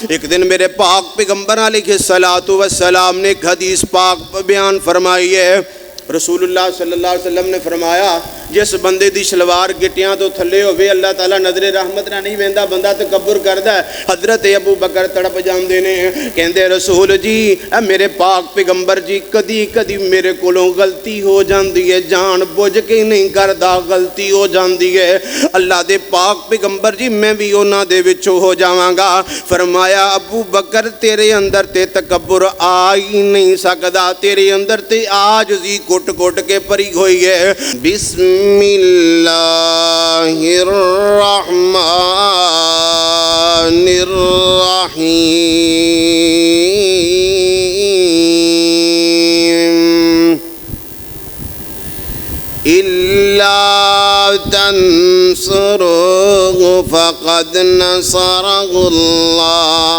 ایک دن میرے پاک پیغمبر علیہ السلام نے ایک حدیث پاک بیان فرمائی ہے۔ رسول اللہ صلی اللہ علیہ وسلم نے فرمایا جس بندے دی شلوار گٹیاں تو تھلے ہوئے اللہ تعالیٰ نظر رحمت نہ نہیں ویندا، بندہ تکبر کردا ہے۔ حضرت ابو بکر تڑپ جاندے نے، کہندے رسول جی اے میرے پاک پیغمبر جی کدی کدی میرے کولوں غلطی ہو جاندی ہے، جان بوجھ کے نہیں کردا، غلطی ہو جاندی ہے۔ اللہ دے پاک پیغمبر جی میں بھی انہاں دے وچوں ہو جاواں گا۔ فرمایا ابو بکر تیرے اندر تے تکبر آ ہی نہیں سکدا، تیرے اندر تے عاجزی کوٹ کوٹ کے پری ہوئی ہے۔ بسم اللہ الرحمن الرحیم إلا تنصروه فقد نصره الله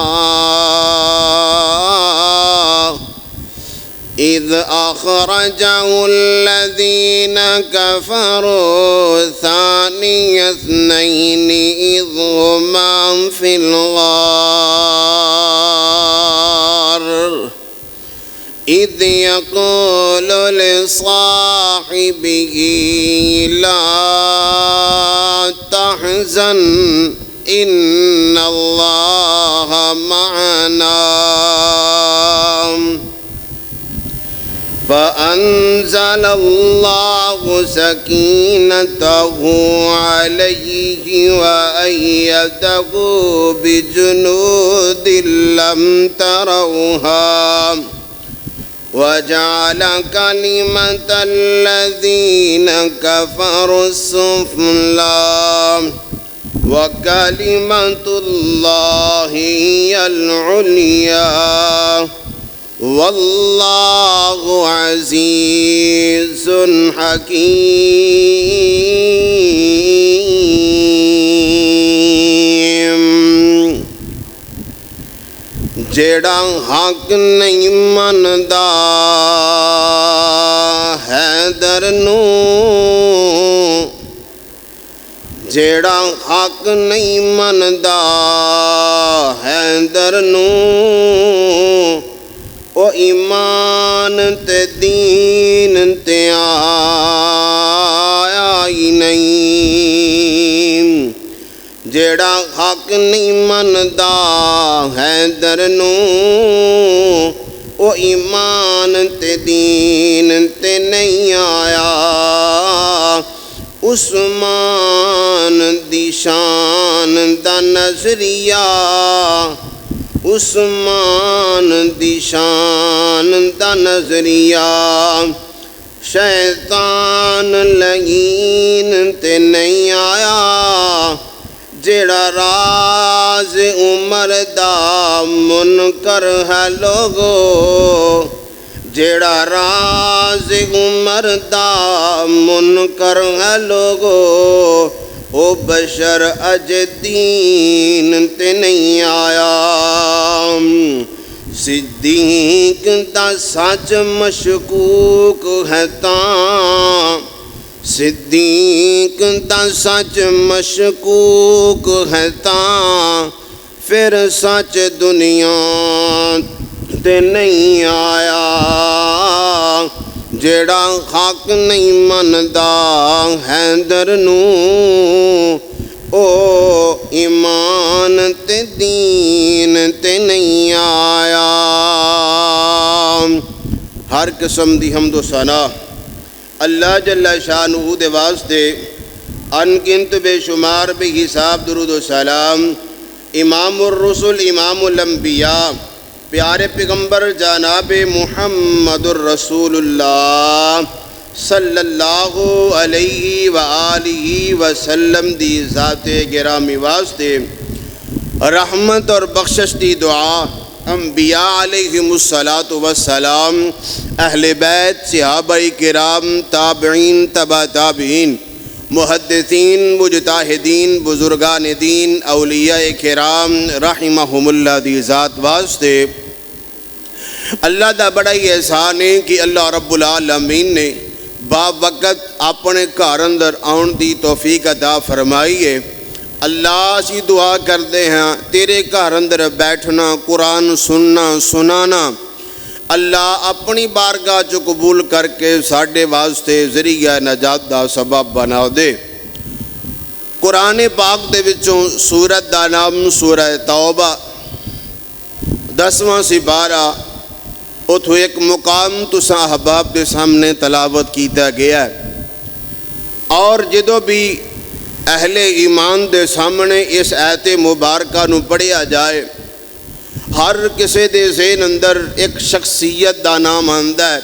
إذ أخرجه الذين كفروا ثاني اثنين إذ هما في الغار إذ يقول لصاحبه لا تحزن إن الله معنا فأنزل الله سكينته عليه وأيده بجنود لم تروها وجعل كلمة الذين كفروا السفلى وكلمة الله هي العليا والله عزيز حكيم۔ جیڑا حق نہیں مندا حیدر نو، جیڑا حق نہیں مندا حیدر نو، او ایمان تے دین تے آیا ہی نہیں۔ جیڑا حق نہیں مندا حیدر نو، او ایمان تے دین تے نہیں آیا۔ عثمان دی شان دا نظریہ، عثمان دی شان دا نظریہ، شیطان لعین تے نہیں آیا۔ جیڑا راز عمر دا منکر ہے لوگو، جیڑا راز عمر دا منکر ہے لوگو، او بشر اج دین تے نہیں آیا۔ صدیق دا سچ مشکوک ہے تاں، صدیق دا سچ مشکوک ہے تاں، پھر سچ دنیا تے نہیں آیا۔ جیڑا حق نہیں مندا حیدر نو، او ایمان تے دین تے نہیں آیا۔ ہر قسم دی حمد و ثنا اللہ جل شانہ دے واسطے، ان گنت بے شمار بے حساب درود و سلام امام الرسل امام الانبیاء پیارے پیغمبر جناب محمد الرسول اللہ صلی اللہ علیہ وآلہ وسلم دی ذات گرامی واسطے رحمت اور بخشش دی دعا انبیاء علیہم السلام، اہل بیت، صحابہ کرام، تابعین، تبع تابعین، محدثین، مجتہدین، بزرگان دین، اولیاء کرام رحمہم اللہ دی ذات واسطے اللہ دا بڑا ہی احسان ہے کہ اللہ رب العالمین نے با وقت اپنے گھر اندر آن دی توفیق عطا فرمائی ہے۔ اللہ اسی دعا کرتے ہیں تیرے گھر اندر بیٹھنا، قرآن سننا سنانا اللہ اپنی بارگاہ چ قبول کر کے ساڈے واسطے ذریعہ نجات دا سبب بنا دے۔ قرآن پاک دے وچوں سورت دا نام سورہ توبہ 10واں سپارہ، اتھو ایک مقام تساں احباب دے سامنے تلاوت کیتا گیا ہے، اور جدو بھی اہل ایمان دے سامنے اس آیت مبارکہ نو پڑھیا جائے ہر کسی دے ذہن اندر ایک شخصیت دا نام آندا ہے،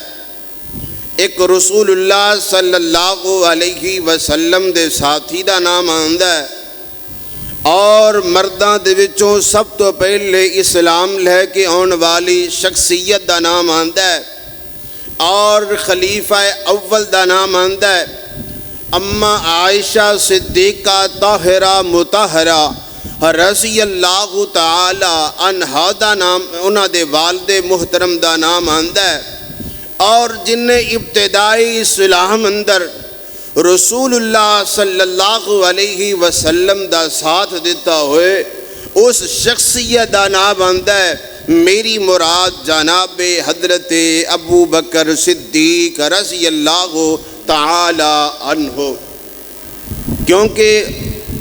ایک رسول اللہ صلی اللہ علیہ وسلم دے ساتھی دا نام آندا ہے، اور مرداں دے وچوں سب تو پہلے اسلام لے کے آن والی شخصیت دا نام آندا ہے، اور خلیفہ اول دا نام آندا ہے اما عائشہ صدیقہ طاہرہ مطہرہ رضی اللہ تعالی عنہا دا نام، انہاں دے والد محترم دا نام آندا ہے، اور جن نے ابتدائی اسلام اندر رسول اللہ صلی اللہ علیہ وسلم دا ساتھ دیتا ہوئے اس شخصیت دا نام آندا ہے۔ میری مراد جناب حضرت ابو بکر صدیق رضی اللہ تعالی عنہ، کیونکہ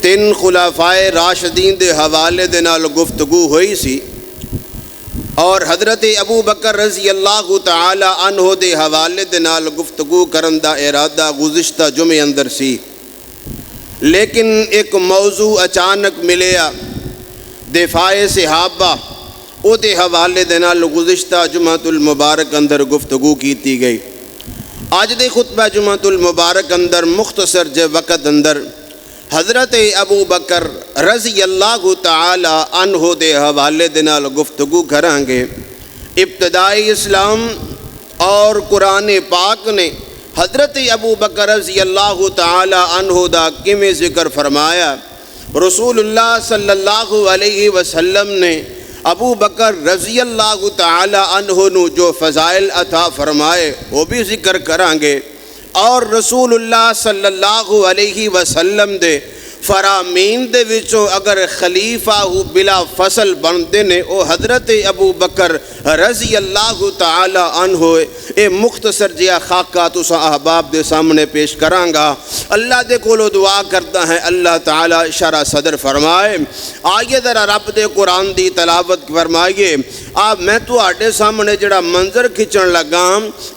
3 خلفائے راشدین دے حوالے دے نال گفتگو ہوئی سی، اور حضرت ابو بکر رضی اللہ تعالی عنہ دے حوالے دے نال گفتگو کرن دا ارادہ گزشتہ جمعے اندر سی، لیکن ایک موضوع اچانک ملیا دفاع صحابہ، او دے حوالے دے نال گزشتہ جمعۃ المبارک اندر گفتگو کیتی گئی۔ آج دے خطبہ جمعۃ المبارک اندر مختصر جے وقت اندر حضرت ابو بکر رضی اللہ تعالی عنہ دے حوالے دے نال گفتگو کریں گے۔ ابتدائی اسلام اور قرآن پاک نے حضرت ابو بکر رضی اللہ تعالی عنہ دا کیویں ذکر فرمایا، رسول اللہ صلی اللہ علیہ وسلم نے ابو بکر رضی اللہ تعالی عنہ نو جو فضائل عطا فرمائے وہ بھی ذکر کریں گے، اور رسول اللہ صلی اللہ علیہ وسلم دے فرامین دے وچوں اگر خلیفہ بلا فصل بندے نے او حضرت ابو بکر رضی اللہ تعالی عنہ، اے مختصر جیا خاکہ تساں احباب دے سامنے پیش کراں گا۔ اللہ دے کولو دعا کرتا ہے اللہ تعالی شرح صدر فرمائے۔ آئیے ذرا رب دے قرآن دی تلاوت فرمائیے۔ میں تو آٹے سامنے جڑا منظر کھچن لگا،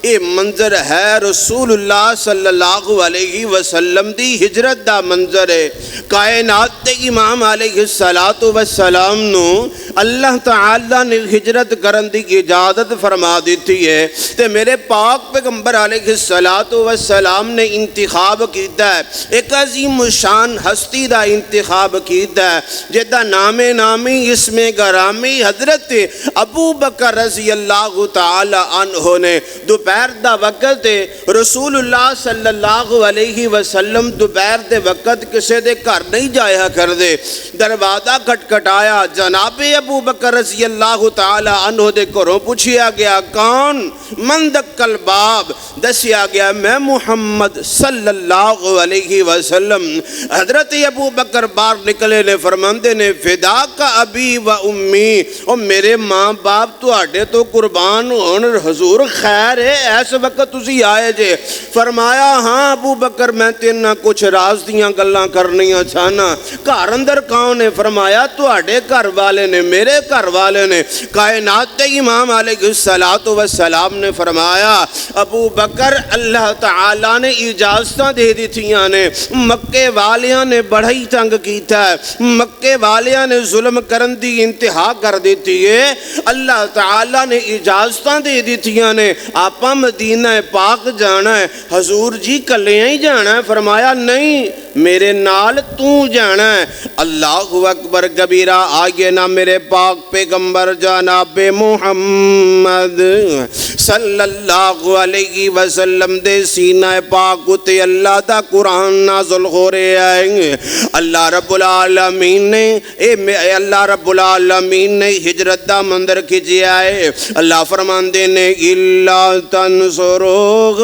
اے منظر ہے رسول اللہ صلی اللہ علیہ وسلم دی ہجرت دا منظر ہے۔ کائنات دے امام علیہ السلام نو اللہ تعالیٰ نے ہجرت کرن دی اجازت فرما دیتی ہے، تے میرے پاک پیغمبر علیہ السلام نے انتخاب کیتا ہے، ایک عظیم شان ہستی دا انتخاب کیتا ہے جدا نامی اسم گرامی حضرت ابو بکر رضی اللہ تعالی عنہ نے۔ دوپہر دا وقت رسول اللہ صلی اللہ علیہ وسلم دوپہر دے وقت کسے دے گھر نہیں جایا کر دے، دروازہ کھٹکھٹایا، جناب ابو بکر رضی اللہ تعالی عنہ دے گھروں پوچھیا گیا کون؟ من دقل باب، دسیا گیا میں محمد صلی اللہ علیہ وسلم۔ حضرت ابو بکر باہر نکلے نے، فرماندے نے فدا کا ابی و امی، اور میرے ماں باپ تو آڈے تو قربان ہون، حضور خیر ہے ایس وقت تسی آئے جے؟ فرمایا ہاں ابو بکر میں تینا کچھ راز دیاں گلاں کرنیاں چاہنا۔ گھر اندر کون نے؟ فرمایا تو آڈے گھر والے نے، میرے گھر والے نے۔ کائنات امام علیہ السلام نے فرمایا ابو بکر اللہ تعالیٰ نے اجازتاں دے دیتیاں نے، مکے والیاں نے بڑا ہی تنگ کیتا ہے، مکے والیاں نے ظلم کرن دی انتہا کر دیتی ہے، اللہ تعالیٰ نے اجازتاں دے دیتیاں نے آپا مدینہ پاک جانا ہے۔ حضور جی کلیاں ہی جانا ہے؟ فرمایا نہیں میرے نال تو جانا ہے۔ اللہ اکبر کبیرہ، آگے نہ میرے میرے پاک پیغمبر جناب محمد صلی اللہ علیہ وسلم دے سینہ پاک تے اللہ دا قرآن نازل ہو رہا ہے۔ اللہ رب العالمین نے اللہ رب العالمین نے ہجرت دا مندر کھچیا ہے۔ اللہ فرماندے نے الا تنصروہ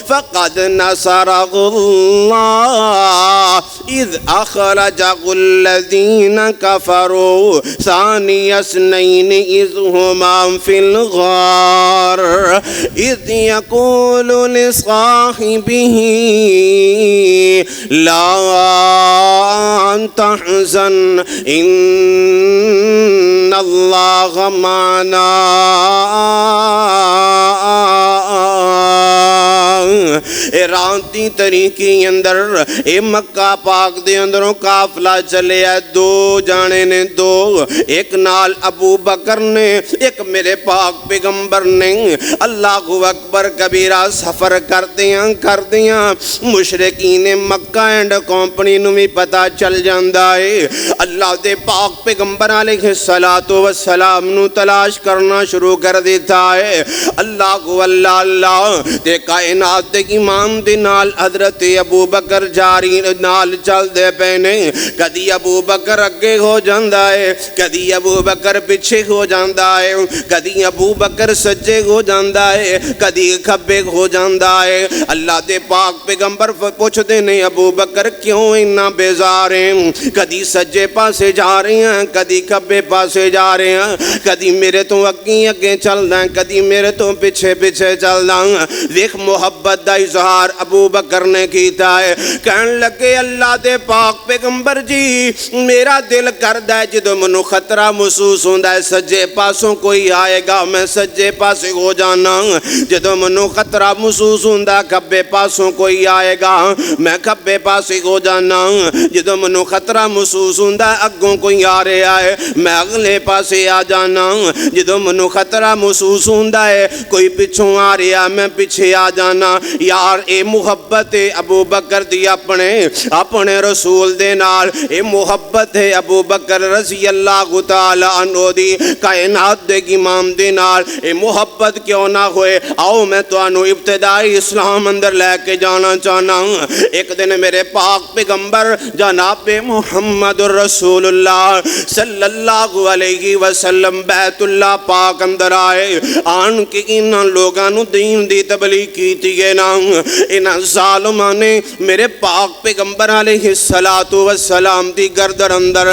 فقد نصرہ اللہ اذ اخرجہ الذین کفروا ثانی اثنین اذ ہما فی الغار اذ یقول لصاحبہ لا تحزن ان اللہ معنا۔ رانتی طریقی اندر اے مکہ پاک دے اندروں قافلہ چلے ہے، دو جانے نے، دو ایک نال ابو بکر نے، ایک میرے پاک پیغمبر نے۔ اللہ اکبر کبیرہ سفر کردیاں مشرکین مکہ اینڈ کمپنی نو بھی پتا چل جاندا ہے۔ اللہ دے پاک پیغمبر علیہ السلام نو تلاش کرنا شروع کر دیتا ہے۔ اللہ تے کائنات دے امام دے نال حضرت ابو بکر جاری نال چل دے پینے۔ کدی ابو بکر اگے ہو جاندا ہے، کدی ابو بکر پیچھے ہو جاندا ہے، کدی ابو بکر سجے ہو جاندا ہے، کدی کھبے ہو جاندا ہے۔ اللہ دے پاک پیغمبر پوچھ دے نے ابو بکر کیوں اتنا بیزار ہیں؟ کدی سجے پاسے جا رہے ہیں، کدی کھبے پاسے جا رہے ہیں، کدی میرے تو اگے چل رہے ہیں، کدی میرے تو پیچھے چل رہے ہیں۔ دیکھ محبت دا اظہار ابو بکر نے کیتا ہے۔ کہنے لگے اللہ دے پاک پیغمبر جی میرا دل کردا ہے جدوں منو خطرہ محسوس ہوندا ہے سجے پاسوں کوئی آئے گا میں سجے پاسے ہو جانا، جدوں منو خطرہ محسوس ہوندا کھبے پاسوں کوئی آئے گا میں کھبے پاسے ہو جانا، جدوں منو خطرہ محسوس ہوندا اگوں کوئی آ رہا ہے میں اگلے پاسے آ جانا، جدوں منو خطرہ محسوس ہوندا ہے کوئی پچھوں آ رہا میں پیچھے آ جانا۔ یار اے محبت ہے ابو بکر دی اپنے رسول دے نال، اے محبت ہے ابو بکر رضی اللہ تعالی عنہ دی کائنات دے امام دے نال۔ اے محبت کیوں نہ ہوئے؟ آؤ میں توانو ابتدائی اسلام اندر لے کے جانا چاہنا ہوں۔ ایک دن میرے پاک پیغمبر جناب محمد رسول اللہ صلی اللہ علیہ وسلم بیت اللہ پاک اندر آئے، آن کے انہاں لوگاں نو دین دی تبلیغ کیتی ہے نا، انہاں ظالماں نے میرے پاک پیغمبر علیہ السلام دی گردن اندر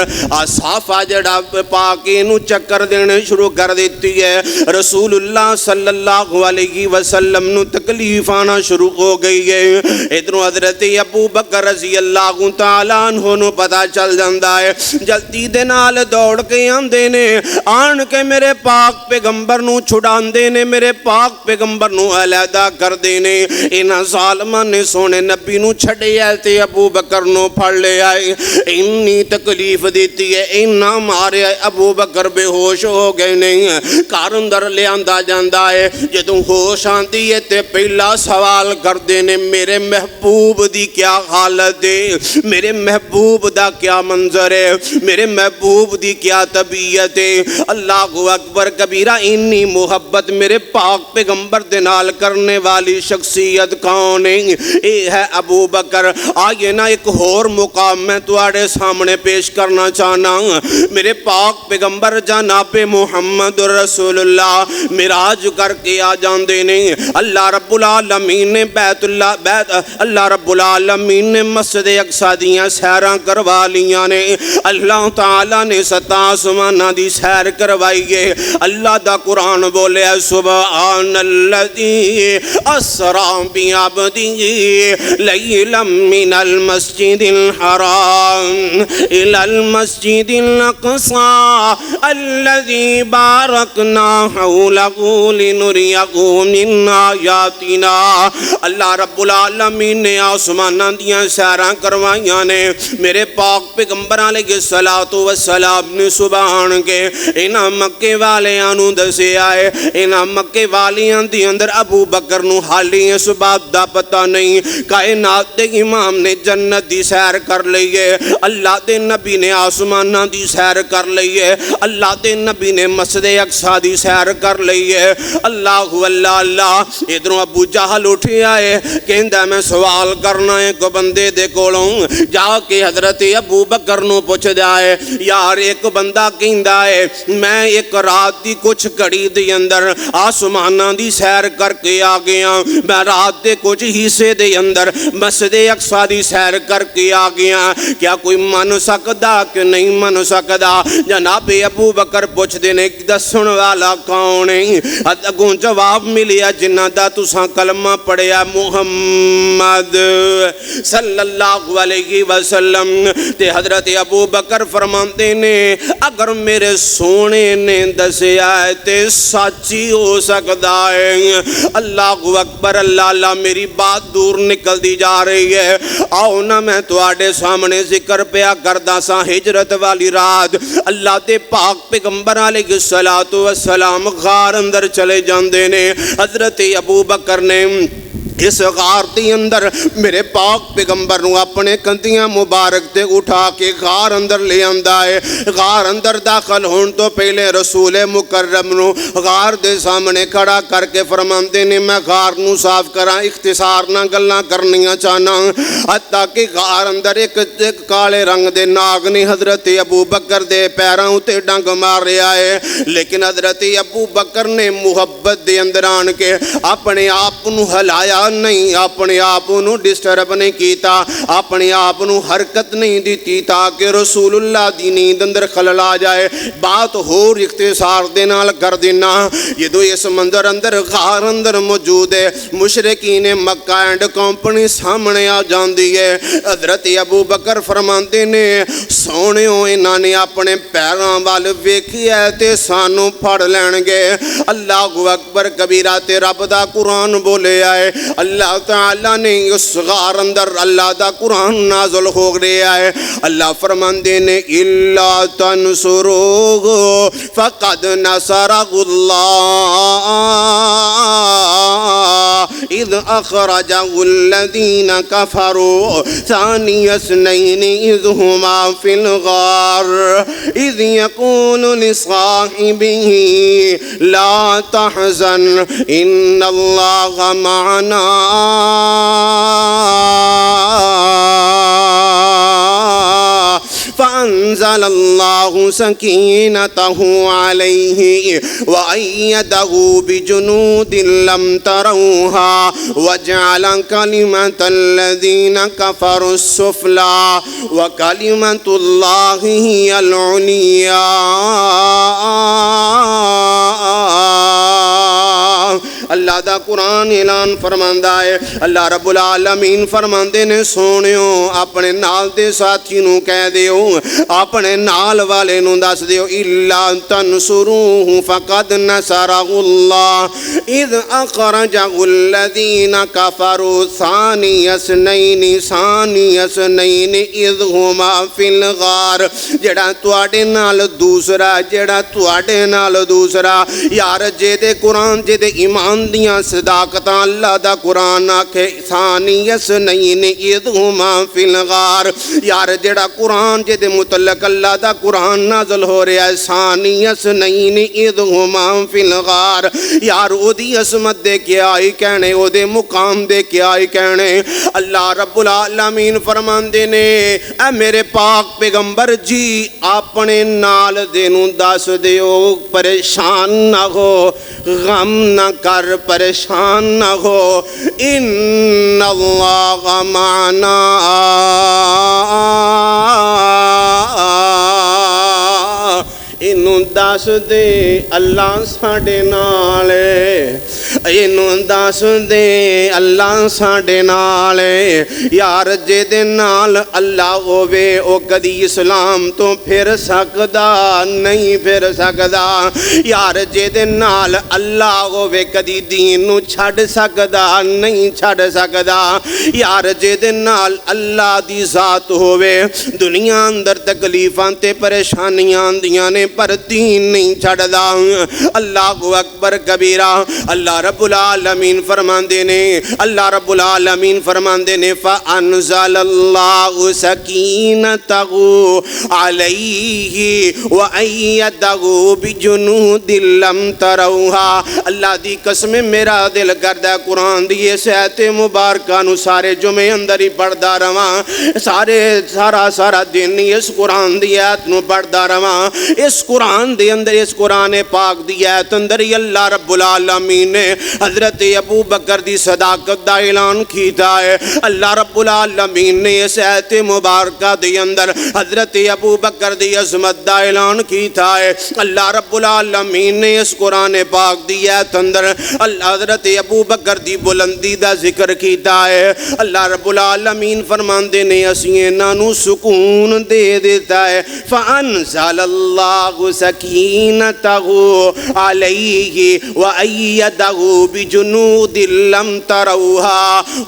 صافہ جڑا پاک انہوں چکر دینے شروع کر دیتی ہے۔ رسول اللہ صلی اللہ علیہ وسلم نو تکلیف آنا شروع ہو گئی ہے۔ ادھروں حضرت ابو بکر رضی اللہ تعالیٰ عنہ نو پتا چل جاندہ ہے، جلدی دے نال دوڑ کے آندے نے، آن کے میرے پاک پیغمبر نو چھڑان دے نے، میرے پاک پیغمبر نو علیحدہ کر دینے۔ انہاں ظالمان نے سونے نبی نو چھڑے آئے تے ابو بکر نو پھڑ لے آئے، انی تکلیف دیتی ہے، انہاں مارے آئے، ابو بکر بے ہوش ہو گئے نہیں، کارندر لے آندہ جاندہ ہے۔ جدوں ہوش آندی ہے تے پہلا سوال کر دینے میرے محبوب دی کیا حالت ہے، میرے محبوب دا کیا منظر ہے، میرے محبوب دی کیا طبیعت ہے۔ اللہ اکبر کبیرہ، انی محبت میرے پاک پیغمبر دے نال کرنے والی شخصیت کون ہے؟ اے ہے ابو بکر۔ آئیے نا ایک اور مقام میں تواڈے سامنے پیش کرنا چاہنا ہوں۔ میرے پاک پیغمبر جناب محمد رسول اللہ معراج کر کے آ جاندے نے، اللہ رب العالمین نے اللہ رب العالمین نے مسجد اقصی دیاں سیراں کروا لیاں نے، اللہ تعالیٰ نے ستا آسماناں دی سیر کروائیے۔ اللہ دا قرآن بولے سبحان الذی اسریٰ بعبدہ لیلا من المسجد الحرام الی المسجد الاقصی الذی بارکنا حولہ لنریہ من آیاتنا۔ اللہ رب العالمین نے آسماناں دیاں سیراں کروائیاں نے، میرے پاک پیغمبر علیہ السلام نے سبحان کے انہاں مکے والیاں نو دسے آئے، انہاں مکے والیاں دی اندر ابو بکر نو حالی کوئی اس بات دا پتہ نہیں. کائنات دے امام نے جنت دی سیر کر لئیے, اللہ دے نبی نے آسمانہ دی سیر کر لئیے, اللہ دے نبی نے مسجد اقصی دی سیر کر لئیے. اللہ اللہ اللہ. ادھروں ابو جہل اٹھے آئے, کہندا میں سوال کرنا ہے کو بندے دے کولوں. جا کے حضرت ابو بکر نو پوچھ دے, یار ایک بندہ کہندا ہے میں ایک رات دی کچھ گھڑی دے اندر آسمانہ دی سیر کر کے آ گیا, میں رات دے کچھ حصے دے اندر مسجد اقصی دی سیر کر کے آ گیا, کیا کوئی من سکدا کہ نہیں من سکدا؟ جناب ابو بکر پوچھ دینے دسن والا کون ہے؟ اگوں جواب ملیا جنہ دا تساں کلمہ پڑھیا محمد صلی اللہ علیہ وسلم. تے حضرت ابو بکر فرماندے نے اگر میرے سونے نے دسیا ہے تے سچی ہو سکتا ہے. اللہ اکبر اللہ اللہ. میری بات دور نکل دی جا رہی ہے, آؤ نا میں تواڈے سامنے ذکر پیا کردا سا ہجرت والی رات. اللہ دے پاک پیغمبر علیہ السلام غار اندر چلے جاندے نے. حضرت ابو بکر نے اس غار دی اندر میرے پاک پیغمبر نو اپنے کندیاں مبارک تے اٹھا کے غار اندر لے آندا ہے. غار اندر داخل ہون تو پہلے رسول مکرم نو غار دے سامنے کھڑا کر کے فرماندے نے میں غار نو صاف کراں, اختصار نہ گلاں کرنیاں چاہنا. حتیٰ کہ غار اندر ایک کالے رنگ دے ناگ نے حضرت ابو بکر دے پیراں تے ڈنگ مار رہا ہے, لیکن حضرت ابو بکر نے محبت دے اندر آن کے اپنے آپ نو ہلایا نہیں, اپنے آپ نو ڈسٹرب نہیں کیتا, اپنے آپ نو حرکت نہیں دیتی تاکہ رسول اللہ دی نیند اندر خلل آ جائے. بات ہور اختصار دے نال کر دینا. جدوں اس منظر اندر غار اندر موجود ہے, مشرکین مکہ اینڈ کمپنی سامنے آ جاندی ہے. حضرت ابو بکر فرماندے نے سونےو انہاں نے اپنے پیراں وال ویکھیا تے سانو پھڑ لین گے. اللہ اکبر کبیرہ. تے رب دا قرآن بولیا ہے, اللہ تعالیٰ نے اس غار اندر اللہ دا قرآن نازل ہو گیا ہے. اللہ فرماندے نے اِلَّا تَنْصُرُوهُ فَقَدْ نَصَرَهُ اللَّهُ إِذْ أَخْرَجَهُ الَّذِينَ كَفَرُوا ثَانِيَ اثْنَيْنِ إِذْ هُمَا فِي الْغَارِ إِذْ يَقُولُ لِصَاحِبِهِ لَا تَحْزَنْ إِنَّ اللَّهَ مَعَنَا فأنزل الله سكينته عليه وأيده بجنود لم تروها وجعل كلمة الذين كفروا السفلى وكلمة الله هي العليا. اللہ دا قرآن اعلان فرماندا ہے. اللہ رب العالمین فرماندے نے سونیو اپنے نال دے ساتھی نو کہہ دیو, اپنے نال والے نو دس دیو الا تنصروه فقد نصرہ اللہ اذ اخرجہ الذین کفروا ثانی اثنین اذ ہما فی الغار. جڑا تواڈے نال دوسرا یار جے دے قرآن جے دے ایمان دیاں صداقتاں اللہ دا قرآن آکھے ثانی اثنین اذ ہما فی الغار. یار جڑا قرآن جے دے متعلق اللہ دا قرآن نازل ہو رہا ہے ثانی اثنین اذ ہما فی الغار, یار او دی عظمت دے کے آئی کہنے, او دے مقام دے کے آئی کہنے. اللہ رب العالمین فرماندے نے اے میرے پاک پیغمبر جی اپنے نال دے نو دس دیو پریشان نہ ہو, غم نہ کر, پریشان نہ ہو. ان اللہ معنا اینوں دس دے اللہ ساڈے نال, اینوں دس دے اللہ ساڈے نال. یار جے دے نال اللہ ہووے او کدی اسلام تو پھر سکدا نہیں پھر سکدا. یار جے دے نال اللہ ہووے کدی دین نو چھڈ سکدا نہیں چھڈ سکدا. یار جے دے نال اللہ دی ذات ہووے دنیا اندر تکلیفاں تے پریشانیاں آندیاں نے پر دین نہیں چھڑدا۔ اللہ اکبر کبیرہ۔ اللہ رب العالمین فرماندے نے، اللہ رب العالمین فرماندے نے فَأَنزَلَ اللَّهُ سَكِينَتَهُ عَلَيْهِ وَأَيَّدَهُ بِجُنُودٍ لَّمْ تَرَوْهَا۔ اللہ دی قسم میرا دل کردہ قرآن دی اس آیت مبارکہ نو سارے جمعے اندر ہی پڑھدا رواں، سارا دن اس قرآن دی آیت نو پڑھدا رواں۔ اس قرآن دے اندر، اس قرآن پاک دی آیت اندر ہی اللہ رب العالمین نے حضرت ابو بکر دی صداقت دا اعلان کیتا ہے۔ اللہ رب العالمین نے اس آیت مبارکہ دے اندر حضرت ابو بکر دی عظمت دا اعلان کیتا ہے۔ اللہ رب العالمین نے اس قرآن پاک دی آیت اندر حضرت ابو بکر دی بلندی دا ذکر کیتا ہے۔ اللہ رب العالمین فرماندے نے اسی انہاں نو سکون دے دیتا ہے۔ فَأَنزَلَ اللَّهُ سَكِينَتَهُ عَلَيْهِ وَأَيَّدَهُ بِجُنُودٍ لَّمْ تَرَوْهَا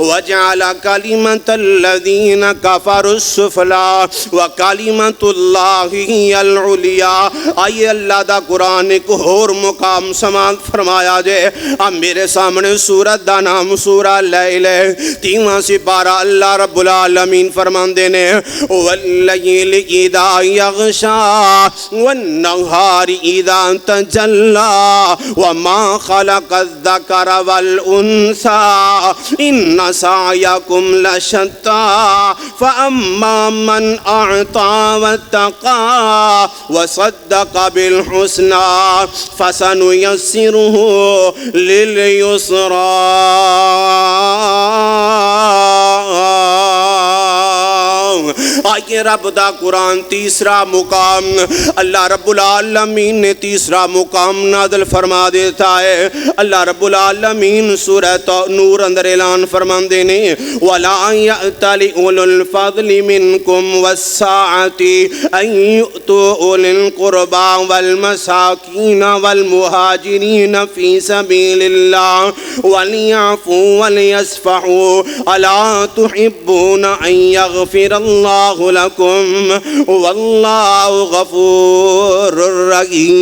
وَجَعَلَ كَلِمَةَ الَّذِينَ كَفَرُوا السُّفْلَىٰ وَكَلِمَةُ اللَّهِ هِيَ الْعُلْيَا۔ آئیے اللہ دا قرآن ایک اور مقام سماعت فرمایا جائے۔ اب میرے سامنے سورت دا نام سورہ لیل ہے، 3واں سپارہ۔ اللہ رب العالمین فرماندے نے وَاللَّيْلِ إِذَا يَغْشَىٰ وَالنَّهَارِ إِذَا تَجَلَّىٰ وَمَا خَلَقَ الذَّكَرَ وَالْأُنثَىٰ إِنَّ سَعْيَكُمْ لَشَتَّىٰ فَأَمَّا مَنْ أَعْطَىٰ وَاتَّقَىٰ وَصَدَّقَ بِالْحُسْنَىٰ فَسَنُيَسِّرُهُ لِلْيُسْرَىٰ۔ آئیے رب دا قرآن تیسرا مقام، اللہ رب العالمین نے تیسرا مقام نازل فرما دیتا ہے۔ اللہ رب العالمین سورہ نور اندر اعلان فرماندے نے وَلَا يَأْتَلِ أُولُو الْفَضْلِ مِنْكُمْ وَالسَّعَةِ أَن يُؤْتُوا أُولِي الْقُرْبَىٰ وَالْمَسَاكِينَ وَالْمُهَاجِرِينَ فِي سَبِيلِ اللَّهِ وَلْيَعْفُوا وَلْيَصْفَحُوا أَلَا تُحِبُّونَ أَن يَغْفِرَ اللَّهُ لَكُمْ وَاللَّهُ غَفُورٌ رحیم۔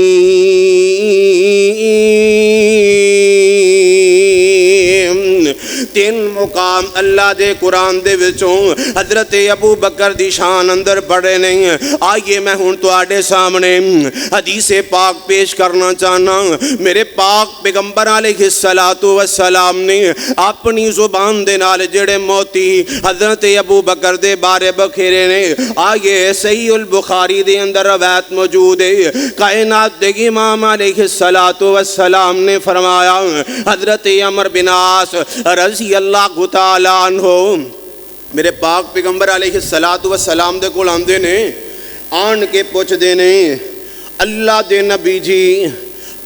تین مقام اللہ دے قرآن دے وچوں حضرت ابو بکر دی شان اندر پڑھے نہیں۔ آئیے میں ہوں تو آڑے سامنے حدیث پاک پیش کرنا چاہنا۔ میرے پاک پیغمبر علیہ السلام نے اپنی زبان دے نال جڑے موتی حضرت ابو بکر دے بارے بکھیرے نے۔ آئیے صحیح البخاری دے اندر روایت موجود ہے، کائنات دے امام علیہ السلام نے فرمایا حضرت عمر بن عاص رضی اللہ تعالیٰ عنہ میرے پاک پیغمبر علیہ السلام دے کول آندے نے، آن کے پوچھ دے نے اللہ دے نبی جی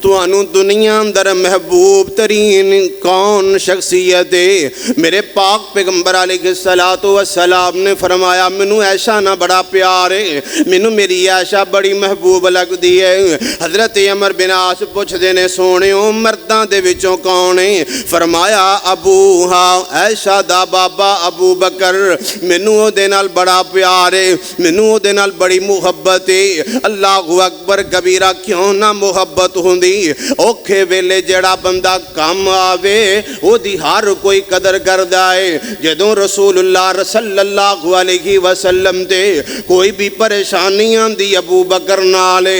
توانو دنیا اندر محبوب ترین کون شخصیت ہے؟ میرے پاک پیغمبر علیہ السلام نے فرمایا منو ایشا نہ بڑا پیار ہے، منو میری ایشا بڑی محبوب لگ دی ہے۔ حضرت عمر بن عاص پوچھ دینے سونے مردان دے وچوں کون ہے؟ فرمایا ابوہا، ایشا دا بابا ابو بکر، منو دے نال بڑا پیار ہے، منو دے نال بڑی محبت ہے۔ اللہ اکبر کبیرہ، کیوں نہ محبت ہوندی؟ اوکھے ویلے جڑا بندہ کام آوے وہ دی ہر کوئی قدر کردہ ہے۔ جدوں رسول اللہ صلی اللہ علیہ وسلم تے کوئی بھی پریشانیاں دی ابو بکر نالے،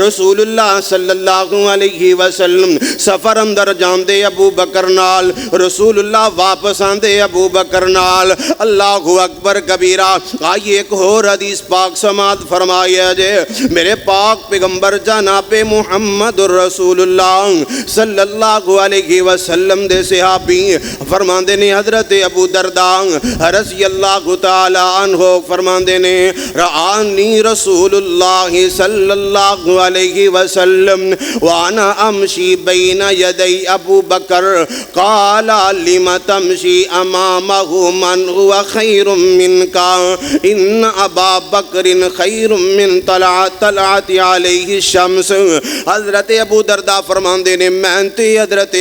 رسول اللہ صلی اللہ علیہ وسلم سفر اندر جاندے ابو بکر نال، رسول اللہ واپس آندے ابو بکر نال۔ اللہ اکبر کبیرہ۔ آئیے ایک اور حدیث پاک سماعت فرمایا جے، میرے پاک پیغمبر جناب محمد رسول اللہ صلی اللہ علیہ وسلم دے صحابی فرماندے نے حضرت ابو درداء رضی اللہ تعالی عنہ فرماندے نے رآنی رسول اللہ صلی اللہ علیہ وسلم وانا امشی بین یدی ابو بکر قال لم تمشی امامہ من هو خیر منکا ان ابا بکر خیر من طلعت علیہ الشمس۔ حضرت ابو درداء فرماندے نے مہنتے حضرت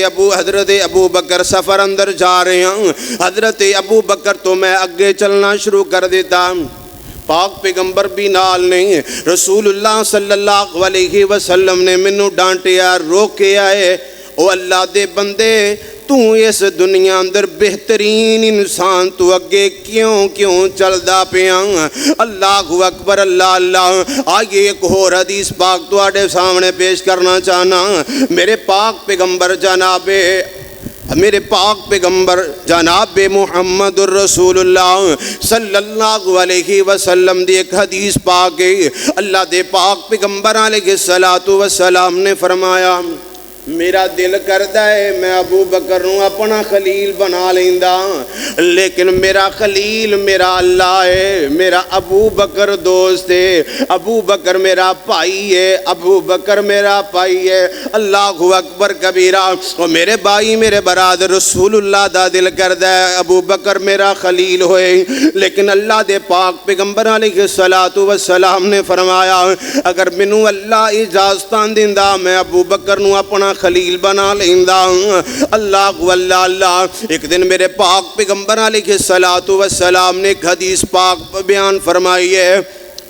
ابو بکر سفر اندر جا رہے ہیں، حضرت ابو بکر تو میں اگے چلنا شروع کر دیتا، پاک پیغمبر بھی نال نہیں، رسول اللہ صلی اللہ علیہ وسلم نے مینوں ڈانٹیا، روکیا ہے، او اللہ دے بندے تو اس دنیا اندر بہترین انسان تو اگے کیوں چلدا پیاں؟ اللہ اکبر، اللہ اللہ۔ آئیے ایک اور حدیث پاک تواڈے سامنے پیش کرنا چاہنا۔ میرے پاک پیغمبر جناب محمد الرسول اللہ صلی اللہ علیہ وسلم دی ایک حدیث پاک ہے۔ اللہ دے پاک پیغمبر علیہ السلام نے فرمایا، میرا دل کردا ہے میں ابو بکر نوں اپنا خلیل بنا لیندا، لیکن میرا خلیل میرا اللہ ہے، میرا ابو بکر دوست ہے، ابو بکر میرا بھائی ہے، ابو بکر میرا بھائی ہے۔ اللہ اکبر کبیرہ۔ اور میرے بھائی میرے برادر، رسول اللہ دا دل کردا ہے ابو بکر میرا خلیل ہوئے، لیکن اللہ دے پاک پیغمبر علیہ السلام نے فرمایا اگر مینوں اللہ اجازتاں دیندا میں ابو بکر نوں اپنا خلیل بنا لیندا۔ اللہ اللہ۔ ایک دن میرے پاک پیغمبر علیہ السلام نے ایک حدیث پاک بیان فرمائی ہے۔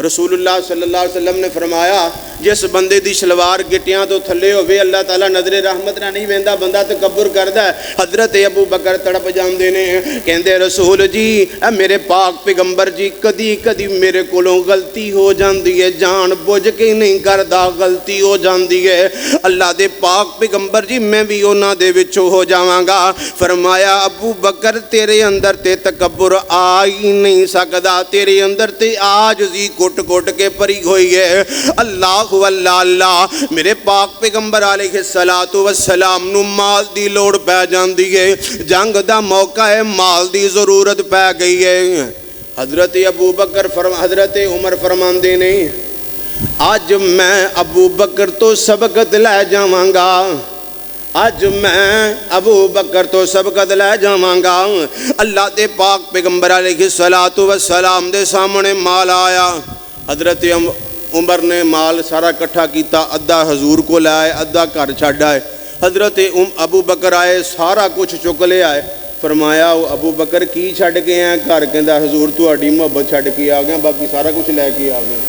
رسول اللہ صلی اللہ علیہ وسلم نے فرمایا جس بندے دی شلوار گٹیاں تو تھلے ہوئے اللہ تعالیٰ نظر رحمت نہ نہیں ویندا، بندہ تکبر کردا ہے۔ حضرت ابو بکر تڑپ جاندے نے، کہندے رسول جی اے میرے پاک پیغمبر جی کدی میرے کولوں غلطی ہو جاندی ہے، جان بوجھ کے نہیں کردا، غلطی ہو جاندی ہے۔ اللہ دے پاک پیغمبر جی میں بھی انہاں دے وچوں ہو جاواں گا۔ فرمایا ابو بکر تیرے اندر تے تکبر آ ہی نہیں سکدا، تیرے اندر تے عاجزی کوٹ کے پری ہوئی ہے۔ اللہ اللہ۔ میرے پاک پیغمبر علیہ السلام نو مال دی لوڑ پہ جاندی ہے، جنگ دا موقع ہے، مال دی ضرورت پہ گئی ہے۔ حضرت عمر فرماندے نے آج میں ابو بکر تو سبقت لے جاواں گا، آج میں ابو بکر تو سبقت لے جاواں گا۔ اللہ دے پاک پیغمبر علیہ السلام دے سامنے مال آیا۔ حضرت عمر نے مال سارا کٹھا کیتا، ادھا حضور کو لائے، ادھا گھر چھڈ آئے۔ حضرت ابو بکر آئے، سارا کچھ چک لے آئے۔ فرمایا ابو بکر کی چھڈ کے ہیں گھر؟ کہندا حضور تہاڈی محبت چھڈ کے آ گیا، باقی سارا کچھ لے کے آ گیا۔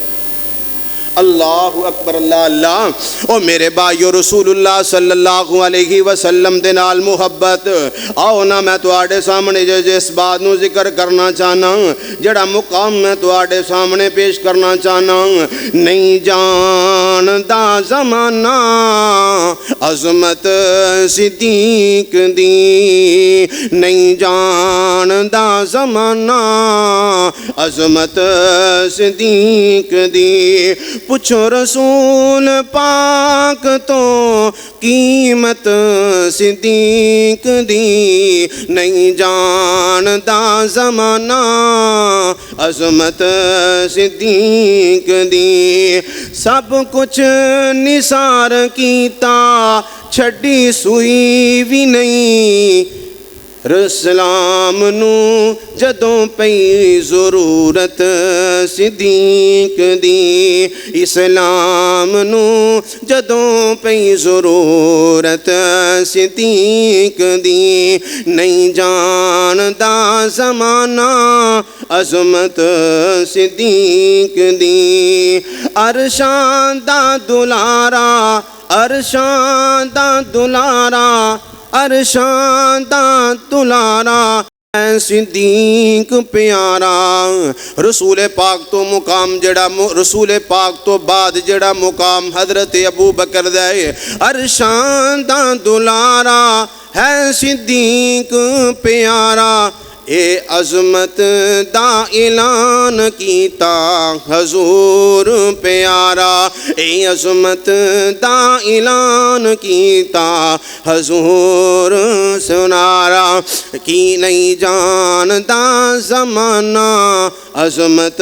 اللہ اکبر، اللہ اللہ۔ او میرے بھائیو، رسول اللہ صلی اللہ علیہ وسلم دے نال محبت آؤ نا میں تواڈے سامنے جس بات نو ذکر کرنا چاہنا، جڑا مقام میں تواڈے سامنے پیش کرنا چاہنا۔ نہیں جاندا زمانہ عظمت صدیق دی، نہیں جاندا زمانہ عظمت صدیق دی، پوچھو رسول پاک تو قیمت صدیق دی، نہیں جاندا زمانہ عظمت صدیق دی، سب کچھ نثار کیتا چھڈی سوئی بھی نہیں، اسلام نو جدوں پئی ضرورت صدیق دی، اسلام نو جدوں پئی ضرورت صدیق دی، نہیں جاندا زمانہ عظمت صدیق دی، عرشاں دا دلارا، عرشاں دا دلارا، عرشاں دا دلارا اے صدیق پیارا۔ رسول پاک تو مقام جڑا رسول پاک تو بعد جڑا مقام حضرت ابو بکر دے، عرشاں دا دلارا ہے صدیق پیارا، اے عظمت دا اعلان کیتا حضور پیارا، اے عظمت دا اعلان کیتا حضور سنارا، کی نہیں جاندا زمانہ عظمت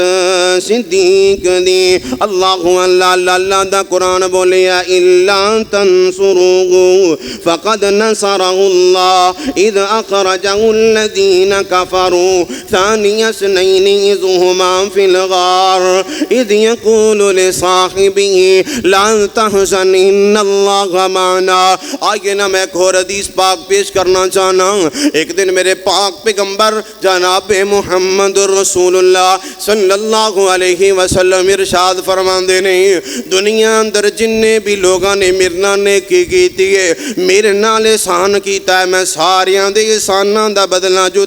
صدیق دی۔ اللہ اللہ اللہ دا قرآن بولیا الا تنصروه فقد نصره الله اذ اخرجه الذين كفروا ثاني اثنين اذ هما في الغار اذ يقول لصاحبه لا تحزن ان الله معنا۔ آئیے نا میں ایک اور حدیث پاک پیش کرنا چاہنا۔ ایک دن میرے پاک پیغمبر جناب محمد رسول اللہ اللہ صلی اللہ علیہ وسلم ارشاد فرماندے نے دنیا اندر جننے بھی لوگاں نے میرے نال نیکی کیتی ہے میرے نال احسان کیتا ہے میں ساریاں دے احساناں دا بدلہ جو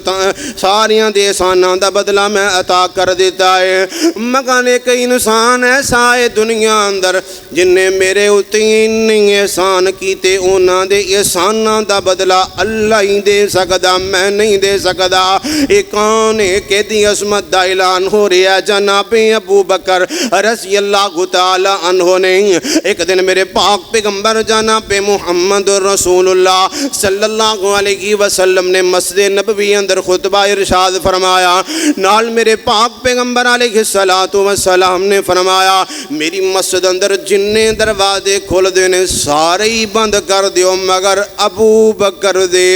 ساریاں دے احساناں دا بدلہ میں عطا کر دیتا ہے مگر ایک انسان ایسا ہے دنیا اندر جنہیں میرے اتنے نہیں احسان کیتے انہاں دے احساناں دا بدلہ اللہ ہی دے سکدا میں نہیں دے سکدا ایک کون ہے کہ دی عظمت دا اعلان ہو رہا ہے جناب ابو بکر رضی اللہ تعالی عنہ نے ایک دن میرے پاک پیغمبر جناب محمد رسول اللہ صلی اللہ علیہ وسلم نے مسجد نبوی اندر خطبہ ارشاد فرمایا نال میرے پاک پیغمبر علیہ السلام نے فرمایا میری مسجد اندر جننے دروازے کھول دینے سارے ہی بند کر دیو مگر ابو بکر دے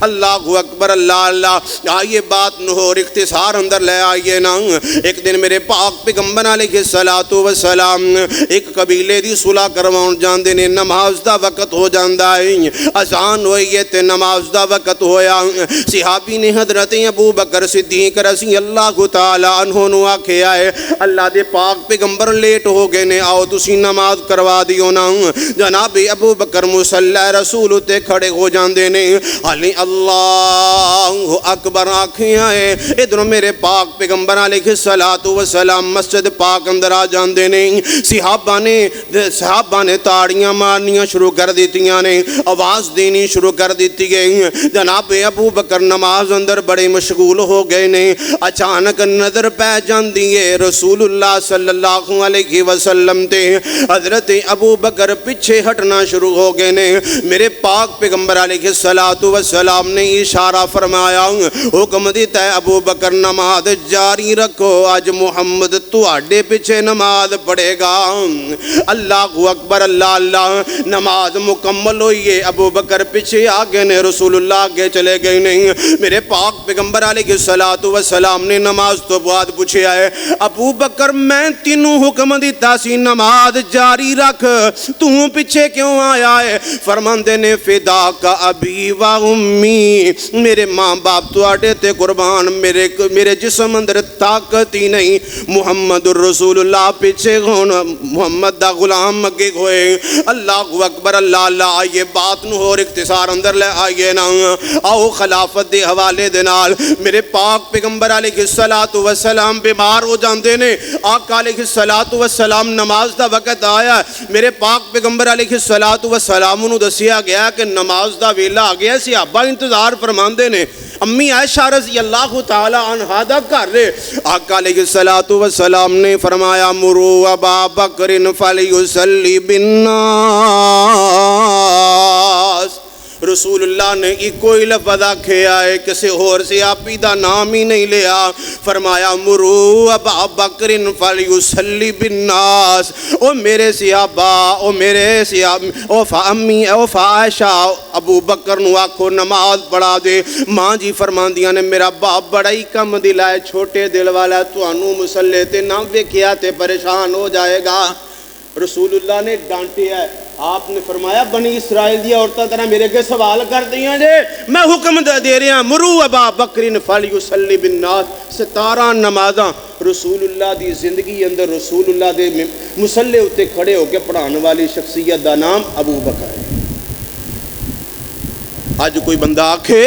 اللہ اکبر اللہ اللہ آئیے بات نہور اختصار اندر لے آئیے نا ایک دن میرے پاک پیغمبر علیہ السلام ایک قبیلے دی صلح کرواؤں جاندے نے نماز دا وقت ہو جاندہ ہے اذان ہوئی ہے تے نماز دا وقت ہویا صحابی نے حضرت ابو بکر صدیق رضی اللہ تعالی عنہ نو آکھے آئے اللہ دے پاک پیغمبر لیٹ ہو گئے نے آؤ تسی نماز کروا دیو نا جناب ابو بکر مصلی رسول تے کھڑے ہو جاندے نے علی اللہ اکبر آکھے آئے ادھر میرے پاک پیغمبر علیہ السلام مسجد پاک اندر آ جاندے نے صحابہ نے تاڑیاں مارنیاں شروع کر دیتیاں نے آواز دینی شروع کر دیتی گئی جناب ابو بکر نماز اندر بڑے مشغول ہو گئے نے اچانک نظر پہ جاندی ہے رسول اللہ صلی اللہ علیہ وسلم تے حضرت ابو بکر پیچھے ہٹنا شروع ہو گئے نے میرے پاک پیغمبر علیہ السلام نے اشارہ فرمایا حکم دیتا ہے ابو بکر نماز جاری رکھو آج محمد تواڈے پیچھے نماز پڑھے گا اللہ اکبر اللہ اللہ نماز مکمل ہوئی ہے ابو بکر پیچھے آگے نے رسول اللہ آگے چلے گئے نہیں میرے پاک پیغمبر علیہ السلام نے نماز تو بعد پوچھے آئے ابو بکر میں تینوں حکم دیتا سی نماز جاری رکھ تو پیچھے کیوں آیا ہے فرماندے نے فدا کا ابی و امی میرے ماں باپ تو آٹے تے قربان میرے جسم اندر طاقت ہی نہیں محمد الرسول اللہ پیچھے ہونا محمد دا غلام مگے ہوئے اللہ اکبر اللہ اللہ آئیے بات نو اور اختصار اندر لے آئیے نا آؤ خلافت دے حوالے دے نال میرے پاک پیغمبر علیہ السلام بیمار ہو جاندے نے آقا علیہ السلام نماز دا وقت آیا میرے پاک پیغمبر علیہ السلام انہوں دسیا گیا کہ نماز دا ویلا آ گیا صحابہ انتظار فرماندے نے امی عائشہ رضی اللہ تعالی عنہا دا کر رہے آقا علیہ السلام نے فرمایا مرو ابا بکر فلیصلی بالناس رسول اللہ نے ایک کوئی لفظ آکھے آئے کسی اور سے آپی دا نام ہی نہیں لیا فرمایا مرو ابا بکر فلیصلی بالناس او میرے صحابہ او میرے صحابہ او فامی او فائشہ ابو بکر نو آکھو نماز پڑھا دے ماں جی فرماندیاں نے میرا باپ بڑا ہی کم دل ہے چھوٹے دل والا تو انو مسلح تے نہ ویکھیا تے پریشان ہو جائے گا رسول اللہ نے ڈانٹے ہے آپ نے فرمایا بنی اسرائیل دی عورتاں طرح میرے کے سوال کر دیاں جے میں حکم دے رہا مرو ابا بکر فلیصلی بالناس 17 نمازاں رسول اللہ دی زندگی اندر رسول اللہ دے مصلی اتے کھڑے ہو کے پڑھانے والی شخصیت دا نام ابو بکر ہے آج کوئی بندہ آکھے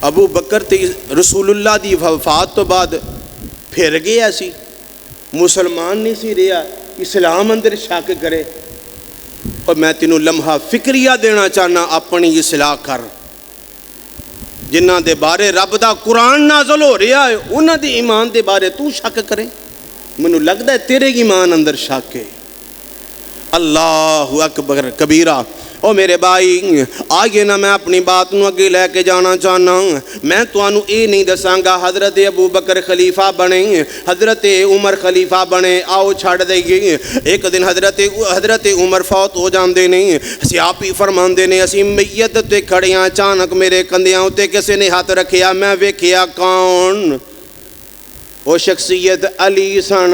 ابو بکر تے رسول اللہ دی وفات تو بعد پھر گیا سی مسلمان نہیں سی رہا اسلام اندر شک کرے اور میں تینوں لمحہ فکریہ دینا چاہنا اپنی اصلاح کر جنہ دے بارے رب دا قرآن نازل ہو رہا ہے انہ دے ایمان دے بارے تو شک کرے منو لگتا ہے تیرے ایمان اندر شک ہے اللہ اکبر کبیرہ او میرے بھائی آگے نہ میں اپنی بات نو اگے لے کے جانا چاہنا میں تو انو اے نہیں دساں گا حضرت ابو بکر خلیفہ بنے حضرت عمر خلیفہ بنے آؤ چھاڑ دے گی ایک دن حضرت عمر فوت ہو جاندے نہیں سیاپی فرماندے نے اسی میت تے کھڑیاں اچانک میرے کندیاں تے کسے نے ہاتھ رکھیا میں ویکھیا کون وہ شخصیت علی سن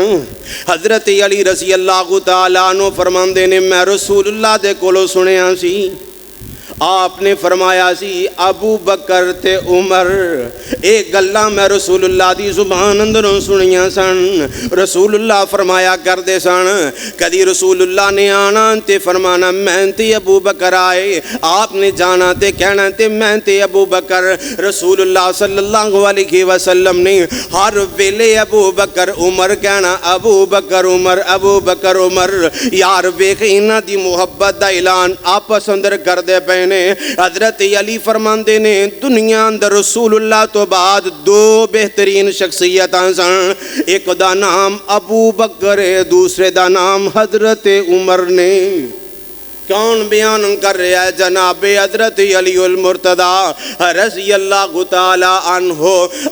حضرت علی رضی اللہ تعالیٰ عنہ فرماندے نے میں رسول اللہ دے کولو سنیا سی آپ نے فرمایا سی ابو بکر تے عمر، ایک گلاں میں رسول اللہ دی زبان اندروں سنیاں سن۔ رسول اللہ فرمایا کردے سن، کدی رسول اللہ نے آنا تے فرمانا میں تے ابو بکر آئے، آپ نے جانا تے کہنا تے میں تے ابو بکر۔ رسول اللہ صلی اللہ علیہ وسلم نے ہر ویلے ابو بکر عمر کہنا، ابو بکر عمر، ابو بکر عمر۔ یار ویکھ انہاں دی محبت دا اعلان آپس اندر کر دے پے نے۔ حضرت علی فرماندے نے دنیا اندر رسول اللہ تو بعد دو بہترین شخصیتاں سن، ایک دا نام ابو بکر ہے، دوسرے دا نام حضرت عمر نے۔ کون بیان کر رہا ہے؟ جناب حضرت علی المرتضی رضی اللہ تعالی عنہ۔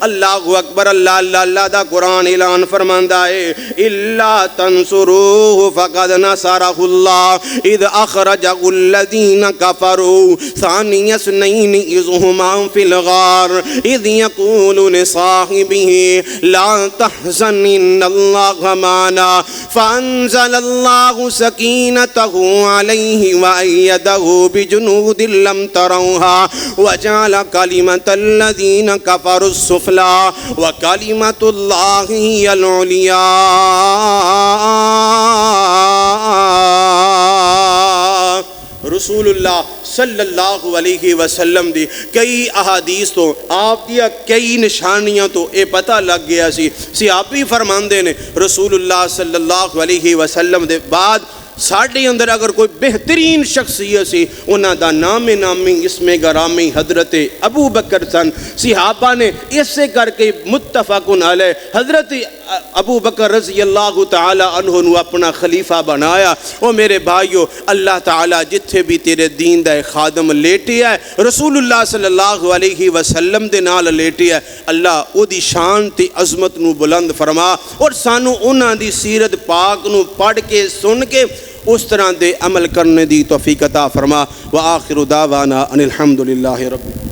اللہ اکبر، اللہ اللہ اللہ دا قرآن اعلان فرماندا ہے الا تنصروه فقد نصرہ اللہ اذ اخرجہ الذین کفروا ثانی اثنین اذ ہما فی الغار اذ یقول لصاحبہ لا تحزن ان اللہ معنا فانزل اللہ سکینتہ علیہ وَأَيَّدَهُ بِجُنُودٍ لَّمْ تَرَوْهَا وَجَعَلَ كَلِمَةَ الَّذِينَ كَفَرُوا السُّفْلَىٰ وَكَلِمَةُ اللَّهِ هِيَ الْعُلْيَا۔ رسول اللہ صلی اللہ علیہ وسلم دی کئی احادیث تو آپ دیا کئی نشانیاں تو اے پتہ لگ گیا سی آپ ہی فرماندے نے رسول اللہ صلی اللہ علیہ وسلم دے بعد ساڑھے اندر اگر کوئی بہترین شخصیت سی انہاں دا نام نامی اسم گرامی حضرت ابو بکر سن۔ صحابہ نے اس سے کر کے متفقن علیہ حضرت ابو بکر رضی اللہ تعالی عنہ نے اپنا خلیفہ بنایا۔ او میرے بھائیو، اللہ تعالی جتھے بھی تیرے دین دا خادم لیٹی ہے رسول اللہ صلی اللہ علیہ وسلم دے نال لیٹی ہے، اللہ او دی شان تے عظمت نو بلند فرما اور سانو انہاں دی سیرت پاک نو پڑھ کے سن کے اس طرح دے عمل کرنے دی توفیق عطا فرما۔ وآخر دعوانا ان الحمدللہ رب